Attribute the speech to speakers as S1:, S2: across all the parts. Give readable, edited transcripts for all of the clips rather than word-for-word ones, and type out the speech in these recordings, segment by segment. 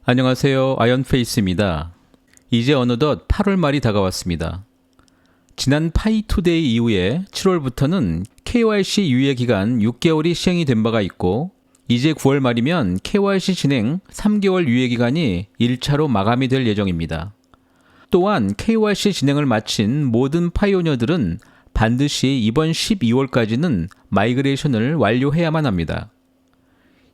S1: 안녕하세요. 아이언페이스입니다. 이제 어느덧 8월 말이 다가왔습니다. 지난 파이투데이 이후에 7월부터는 KYC 유예 기간 6개월이 시행이 된 바가 있고, 이제 9월 말이면 KYC 진행 3개월 유예 기간이 1차로 마감이 될 예정입니다. 또한 KYC 진행을 마친 모든 파이오니어들은 반드시 이번 12월까지는 마이그레이션을 완료해야만 합니다.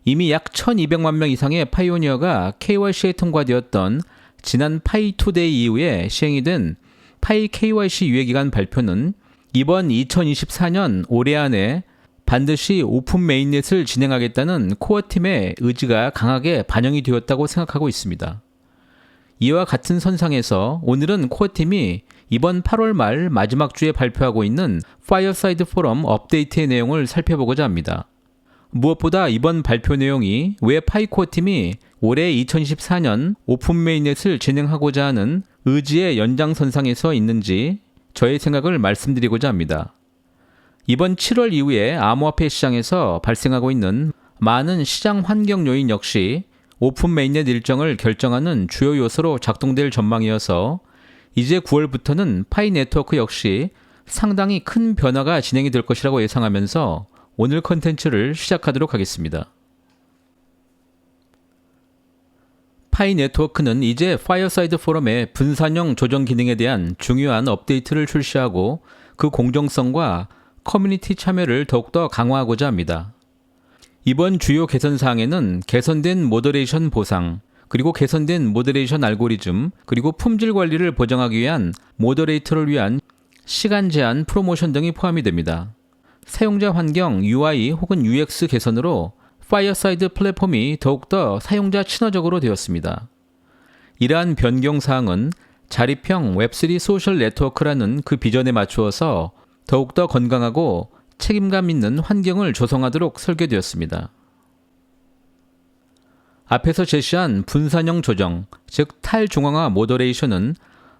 S1: 이미 약 1200만 명 이상의 파이오니어가 KYC에 통과되었던 지난 파이투데이 이후에 시행이 된 파이 KYC 유예기간 발표는 이번 2024년 올해 안에 반드시 오픈 메인넷을 진행하겠다는 코어팀의 의지가 강하게 반영이 되었다고 생각하고 있습니다. 이와 같은 선상에서 오늘은 코어팀이 이번 8월 말 마지막 주에 발표하고 있는 파이어사이드 포럼 업데이트의 내용을 살펴보고자 합니다. 무엇보다 이번 발표 내용이 왜 파이코어 팀이 올해 2024년 오픈 메인넷을 진행하고자 하는 의지의 연장선상에서 있는지 저의 생각을 말씀드리고자 합니다. 이번 7월 이후에 암호화폐 시장에서 발생하고 있는 많은 시장 환경 요인 역시 오픈 메인넷 일정을 결정하는 주요 요소로 작동될 전망이어서 이제 9월부터는 파이 네트워크 역시 상당히 큰 변화가 진행이 될 것이라고 예상하면서 오늘 컨텐츠를 시작하도록 하겠습니다. 파이 네트워크는 이제 파이어사이드 포럼의 분산형 조정 기능에 대한 중요한 업데이트를 출시하고 그 공정성과 커뮤니티 참여를 더욱더 강화하고자 합니다. 이번 주요 개선 사항에는 개선된 모더레이션 보상, 그리고 개선된 모더레이션 알고리즘, 그리고 품질 관리를 보장하기 위한 모더레이터를 위한 시간 제한 프로모션 등이 포함이 됩니다. 사용자 환경 UI 혹은 UX 개선으로 파이어사이드 플랫폼이 더욱더 사용자 친화적으로 되었습니다. 이러한 변경 사항은 자립형 웹3 소셜 네트워크라는 그 비전에 맞추어서 더욱더 건강하고 책임감 있는 환경을 조성하도록 설계되었습니다. 앞에서 제시한 분산형 조정, 즉 탈중앙화 모더레이션은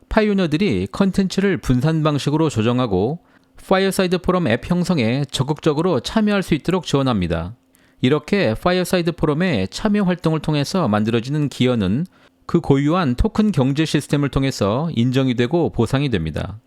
S1: 파이오니어들이 컨텐츠를 분산 방식으로 조정하고 파이어사이드 포럼 앱 형성에 적극적으로 참여할 수 있도록 지원합니다. 이렇게 파이어사이드 포럼의 참여 활동을 통해서 만들어지는 기여는 그 고유한 토큰 경제 시스템을 통해서 인정이 되고 보상이 됩니다.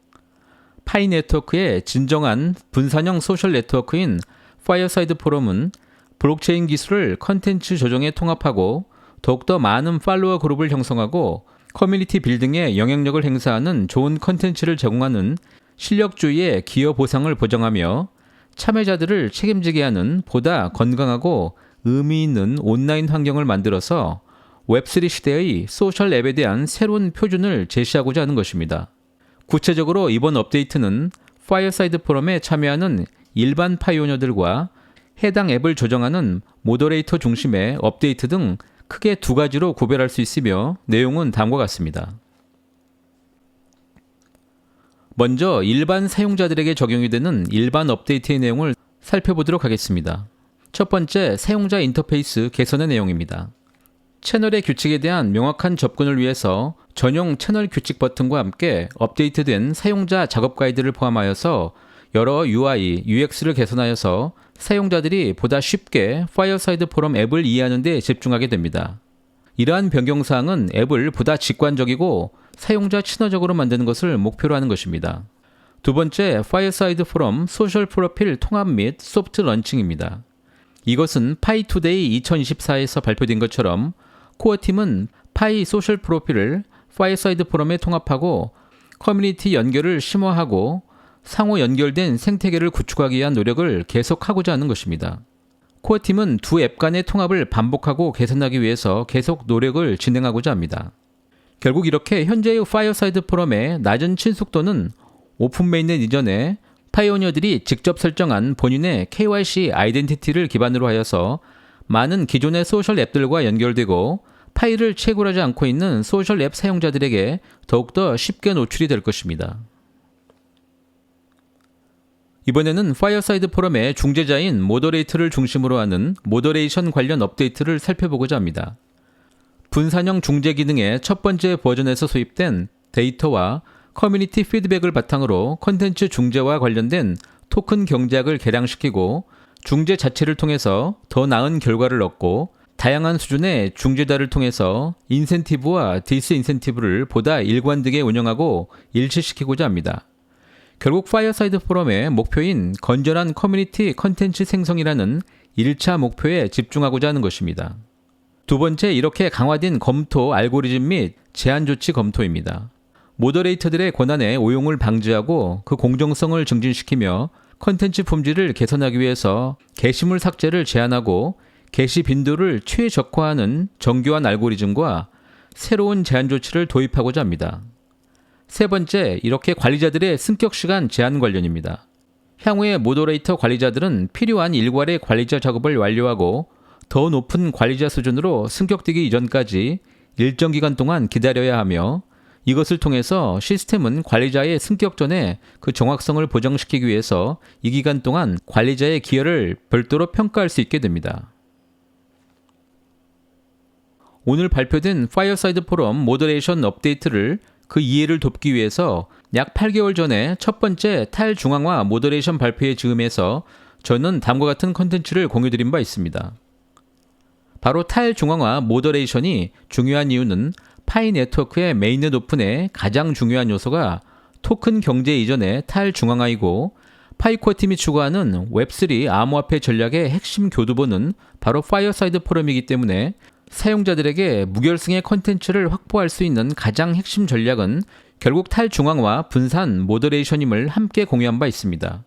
S1: 파이 네트워크의 진정한 분산형 소셜 네트워크인 파이어사이드 포럼은 블록체인 기술을 컨텐츠 조정에 통합하고 더욱더 많은 팔로워 그룹을 형성하고 커뮤니티 빌딩에 영향력을 행사하는 좋은 컨텐츠를 제공하는 실력주의의 기여 보상을 보장하며 참여자들을 책임지게 하는 보다 건강하고 의미 있는 온라인 환경을 만들어서 웹3 시대의 소셜 앱에 대한 새로운 표준을 제시하고자 하는 것입니다. 구체적으로 이번 업데이트는 파이어사이드 포럼에 참여하는 일반 파이오니어들과 해당 앱을 조정하는 모더레이터 중심의 업데이트 등 크게 두 가지로 구별할 수 있으며 내용은 다음과 같습니다. 먼저 일반 사용자들에게 적용이 되는 일반 업데이트의 내용을 살펴보도록 하겠습니다. 첫 번째, 사용자 인터페이스 개선의 내용입니다. 채널의 규칙에 대한 명확한 접근을 위해서 전용 채널 규칙 버튼과 함께 업데이트된 사용자 작업 가이드를 포함하여서 여러 UI, UX를 개선하여서 사용자들이 보다 쉽게 파이어사이드 포럼 앱을 이해하는 데 집중하게 됩니다. 이러한 변경사항은 앱을 보다 직관적이고 사용자 친화적으로 만드는 것을 목표로 하는 것입니다. 두 번째, 파이어사이드 포럼 소셜 프로필 통합 및 소프트 런칭입니다. 이것은 파이투데이 2024에서 발표된 것처럼 코어팀은 파이 소셜 프로필을 파이어사이드 포럼에 통합하고 커뮤니티 연결을 심화하고 상호 연결된 생태계를 구축하기 위한 노력을 계속하고자 하는 것입니다. 코어팀은 두 앱 간의 통합을 반복하고 개선하기 위해서 계속 노력을 진행하고자 합니다. 결국 이렇게 현재의 파이어사이드 포럼의 낮은 친숙도는 오픈 메인넷 이전에 파이오니어들이 직접 설정한 본인의 KYC 아이덴티티를 기반으로 하여서 많은 기존의 소셜 앱들과 연결되고 파일을 채굴하지 않고 있는 소셜 앱 사용자들에게 더욱더 쉽게 노출이 될 것입니다. 이번에는 파이어사이드 포럼의 중재자인 모더레이터를 중심으로 하는 모더레이션 관련 업데이트를 살펴보고자 합니다. 분산형 중재 기능의 첫 번째 버전에서 도입된 데이터와 커뮤니티 피드백을 바탕으로 콘텐츠 중재와 관련된 토큰 경제학을 개량시키고 중재 자체를 통해서 더 나은 결과를 얻고 다양한 수준의 중재자를 통해서 인센티브와 디스인센티브를 보다 일관되게 운영하고 일치시키고자 합니다. 결국 파이어사이드 포럼의 목표인 건전한 커뮤니티 컨텐츠 생성이라는 1차 목표에 집중하고자 하는 것입니다. 두 번째, 이렇게 강화된 검토 알고리즘 및 제한 조치 검토입니다. 모더레이터들의 권한의 오용을 방지하고 그 공정성을 증진시키며 컨텐츠 품질을 개선하기 위해서 게시물 삭제를 제한하고 게시 빈도를 최적화하는 정교한 알고리즘과 새로운 제한 조치를 도입하고자 합니다. 세 번째, 이렇게 관리자들의 승격 시간 제한 관련입니다. 향후에 모더레이터 관리자들은 필요한 일괄의 관리자 작업을 완료하고 더 높은 관리자 수준으로 승격되기 이전까지 일정 기간 동안 기다려야 하며, 이것을 통해서 시스템은 관리자의 승격 전에 그 정확성을 보장시키기 위해서 이 기간 동안 관리자의 기여를 별도로 평가할 수 있게 됩니다. 오늘 발표된 파이어사이드 포럼 모더레이션 업데이트를 그 이해를 돕기 위해서 약 8개월 전에 첫 번째 탈중앙화 모더레이션 발표의 즈음에서 저는 다음과 같은 컨텐츠를 공유드린 바 있습니다. 바로 탈중앙화 모더레이션이 중요한 이유는 파이 네트워크의 메인넷 오픈의 가장 중요한 요소가 토큰 경제 이전의 탈중앙화이고, 파이코어 팀이 추구하는 웹3 암호화폐 전략의 핵심 교두보는 바로 파이어사이드 포럼이기 때문에 사용자들에게 무결승의 컨텐츠를 확보할 수 있는 가장 핵심 전략은 결국 탈중앙화 분산 모더레이션임을 함께 공유한 바 있습니다.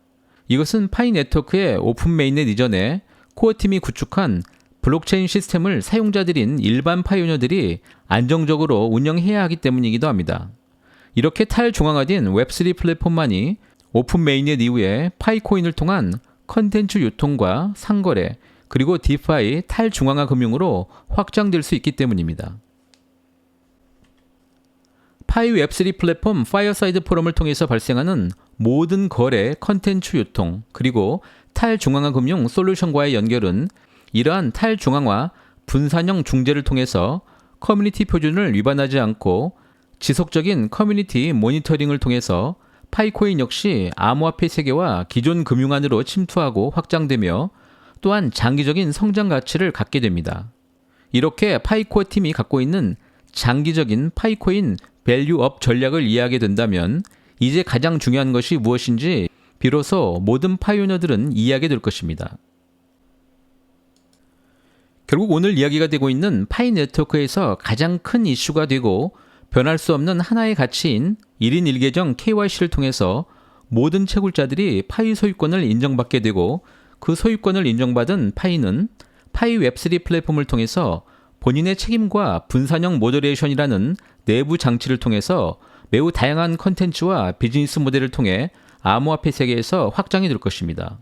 S1: 이것은 파이 네트워크의 오픈 메인넷 이전에 코어팀이 구축한 블록체인 시스템을 사용자들인 일반 파이오니어들이 안정적으로 운영해야 하기 때문이기도 합니다. 이렇게 탈중앙화된 웹3 플랫폼만이 오픈 메인넷 이후에 파이코인을 통한 컨텐츠 유통과 상거래, 그리고 디파이 탈중앙화 금융으로 확장될 수 있기 때문입니다. 파이 웹3 플랫폼 파이어사이드 포럼을 통해서 발생하는 모든 거래, 컨텐츠 유통, 그리고 탈중앙화 금융 솔루션과의 연결은 이러한 탈중앙화 분산형 중재를 통해서 커뮤니티 표준을 위반하지 않고 지속적인 커뮤니티 모니터링을 통해서 파이코인 역시 암호화폐 세계와 기존 금융 안으로 침투하고 확장되며 또한 장기적인 성장 가치를 갖게 됩니다. 이렇게 파이코어 팀이 갖고 있는 장기적인 파이코인 밸류업 전략을 이해하게 된다면 이제 가장 중요한 것이 무엇인지 비로소 모든 파이오니어들은 이해하게 될 것입니다. 결국 오늘 이야기가 되고 있는 파이 네트워크에서 가장 큰 이슈가 되고 변할 수 없는 하나의 가치인 1인 1계정 KYC를 통해서 모든 채굴자들이 파이 소유권을 인정받게 되고, 그 소유권을 인정받은 파이는 파이 웹3 플랫폼을 통해서 본인의 책임과 분산형 모더레이션이라는 내부 장치를 통해서 매우 다양한 컨텐츠와 비즈니스 모델을 통해 암호화폐 세계에서 확장이 될 것입니다.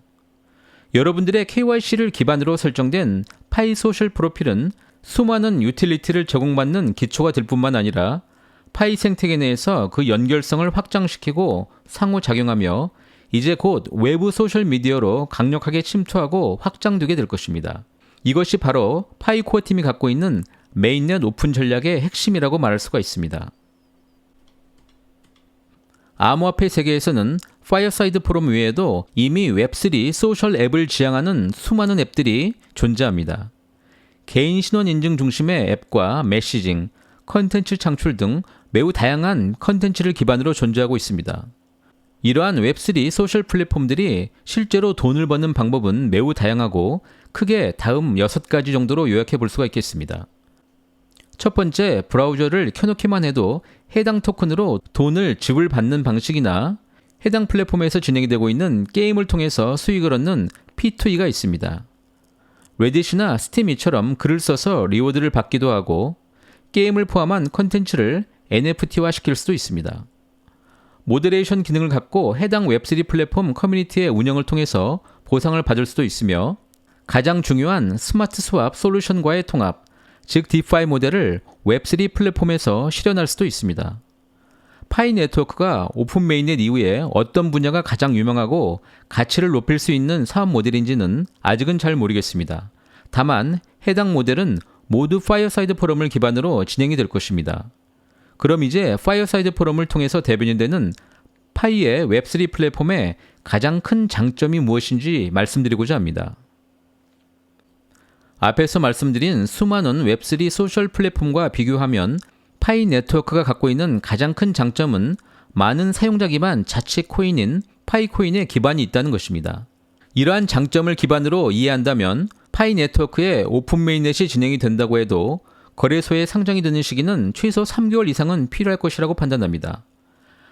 S1: 여러분들의 KYC를 기반으로 설정된 파이 소셜 프로필은 수많은 유틸리티를 제공받는 기초가 될 뿐만 아니라 파이 생태계 내에서 그 연결성을 확장시키고 상호작용하며 이제 곧 외부 소셜미디어로 강력하게 침투하고 확장되게 될 것입니다. 이것이 바로 파이 코어 팀이 갖고 있는 메인넷 오픈 전략의 핵심이라고 말할 수가 있습니다. 암호화폐 세계에서는 파이어사이드 포럼 외에도 이미 웹3 소셜 앱을 지향하는 수많은 앱들이 존재합니다. 개인 신원 인증 중심의 앱과 메시징, 컨텐츠 창출 등 매우 다양한 컨텐츠를 기반으로 존재하고 있습니다. 이러한 웹3 소셜 플랫폼들이 실제로 돈을 버는 방법은 매우 다양하고 크게 다음 6가지 정도로 요약해 볼 수가 있겠습니다. 첫 번째, 브라우저를 켜놓기만 해도 해당 토큰으로 돈을 지불받는 방식이나 해당 플랫폼에서 진행이 되고 있는 게임을 통해서 수익을 얻는 P2E가 있습니다. 레딧이나 스팀이처럼 글을 써서 리워드를 받기도 하고 게임을 포함한 컨텐츠를 NFT화 시킬 수도 있습니다. 모더레이션 기능을 갖고 해당 웹3 플랫폼 커뮤니티의 운영을 통해서 보상을 받을 수도 있으며, 가장 중요한 스마트 스왑 솔루션과의 통합, 즉 디파이 모델을 웹3 플랫폼에서 실현할 수도 있습니다. 파이 네트워크가 오픈 메인넷 이후에 어떤 분야가 가장 유명하고 가치를 높일 수 있는 사업 모델인지는 아직은 잘 모르겠습니다. 다만 해당 모델은 모두 파이어사이드 포럼을 기반으로 진행이 될 것입니다. 그럼 이제 파이어사이드 포럼을 통해서 대변이 되는 파이의 웹3 플랫폼의 가장 큰 장점이 무엇인지 말씀드리고자 합니다. 앞에서 말씀드린 수많은 웹3 소셜 플랫폼과 비교하면 파이 네트워크가 갖고 있는 가장 큰 장점은 많은 사용자 기반 자체 코인인 파이코인에 기반이 있다는 것입니다. 이러한 장점을 기반으로 이해한다면 파이 네트워크의 오픈 메인넷이 진행이 된다고 해도 거래소에 상장이 되는 시기는 최소 3개월 이상은 필요할 것이라고 판단합니다.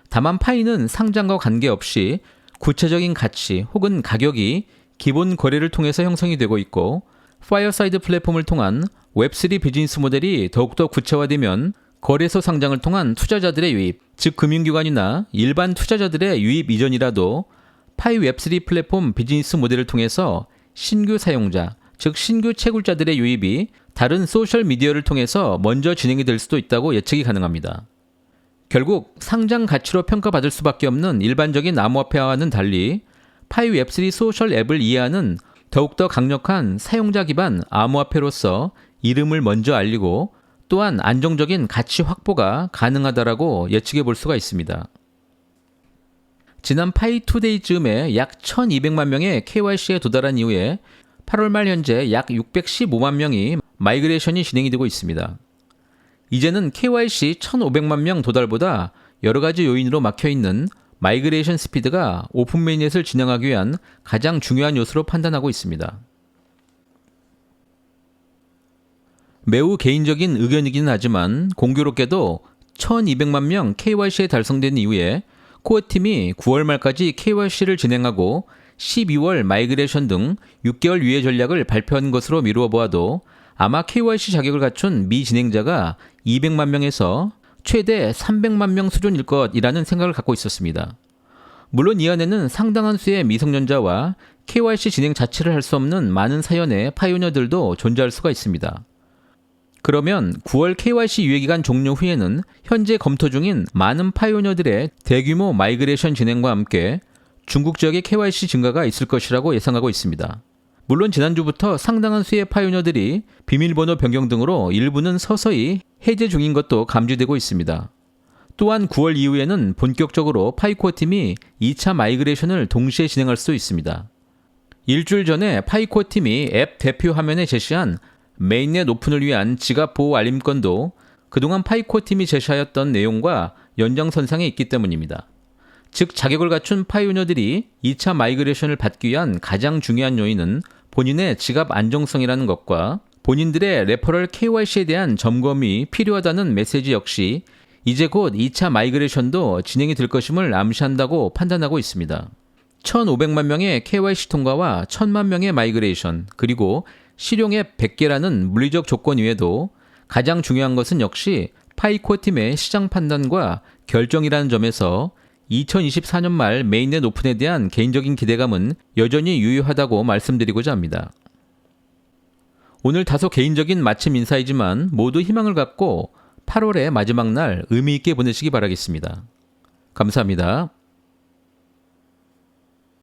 S1: 다만 파이는 상장과 관계없이 구체적인 가치 혹은 가격이 기본 거래를 통해서 형성이 되고 있고, 파이어사이드 플랫폼을 통한 웹3 비즈니스 모델이 더욱더 구체화되면 거래소 상장을 통한 투자자들의 유입, 즉 금융기관이나 일반 투자자들의 유입 이전이라도 파이 웹3 플랫폼 비즈니스 모델을 통해서 신규 사용자, 즉 신규 채굴자들의 유입이 다른 소셜 미디어를 통해서 먼저 진행이 될 수도 있다고 예측이 가능합니다. 결국 상장 가치로 평가받을 수밖에 없는 일반적인 암호화폐와는 달리 파이 웹3 소셜 앱을 이해하는 더욱더 강력한 사용자 기반 암호화폐로서 이름을 먼저 알리고 또한 안정적인 가치 확보가 가능하다라고 예측해 볼 수가 있습니다. 지난 파이 투데이즈음에 약 1200만 명의 KYC에 도달한 이후에 8월 말 현재 약 615만 명이 마이그레이션이 진행이 되고 있습니다. 이제는 KYC 1500만 명 도달보다 여러 가지 요인으로 막혀있는 마이그레이션 스피드가 오픈 메인넷을 진행하기 위한 가장 중요한 요소로 판단하고 있습니다. 매우 개인적인 의견이긴 하지만 공교롭게도 1200만 명 KYC에 달성된 이후에 코어팀이 9월 말까지 KYC를 진행하고 12월 마이그레이션 등 6개월 유예 전략을 발표한 것으로 미루어 보아도 아마 KYC 자격을 갖춘 미진행자가 200만 명에서 최대 300만 명 수준일 것이라는 생각을 갖고 있었습니다. 물론 이 안에는 상당한 수의 미성년자와 KYC 진행 자체를 할 수 없는 많은 사연의 파이오니어들도 존재할 수가 있습니다. 그러면 9월 KYC 유예기간 종료 후에는 현재 검토 중인 많은 파이오니어들의 대규모 마이그레이션 진행과 함께 중국 지역의 KYC 증가가 있을 것이라고 예상하고 있습니다. 물론 지난주부터 상당한 수의 파이오니어들이 비밀번호 변경 등으로 일부는 서서히 해제 중인 것도 감지되고 있습니다. 또한 9월 이후에는 본격적으로 파이코어 팀이 2차 마이그레이션을 동시에 진행할 수 있습니다. 일주일 전에 파이코어 팀이 앱 대표 화면에 제시한 메인넷 오픈을 위한 지갑 보호 알림건도 그동안 파이코어 팀이 제시하였던 내용과 연장선상에 있기 때문입니다. 즉 자격을 갖춘 파이오니어들이 2차 마이그레이션을 받기 위한 가장 중요한 요인은 본인의 지갑 안정성이라는 것과 본인들의 레퍼럴 KYC에 대한 점검이 필요하다는 메시지 역시 이제 곧 2차 마이그레이션도 진행이 될 것임을 암시한다고 판단하고 있습니다. 1,500만 명의 KYC 통과와 1,000만 명의 마이그레이션, 그리고 실용 앱 100개라는 물리적 조건 외에도 가장 중요한 것은 역시 파이코어 팀의 시장 판단과 결정이라는 점에서 2024년 말 메인넷 오픈에 대한 개인적인 기대감은 여전히 유효하다고 말씀드리고자 합니다. 오늘 다소 개인적인 마침 인사이지만 모두 희망을 갖고 8월의 마지막 날 의미 있게 보내시기 바라겠습니다. 감사합니다.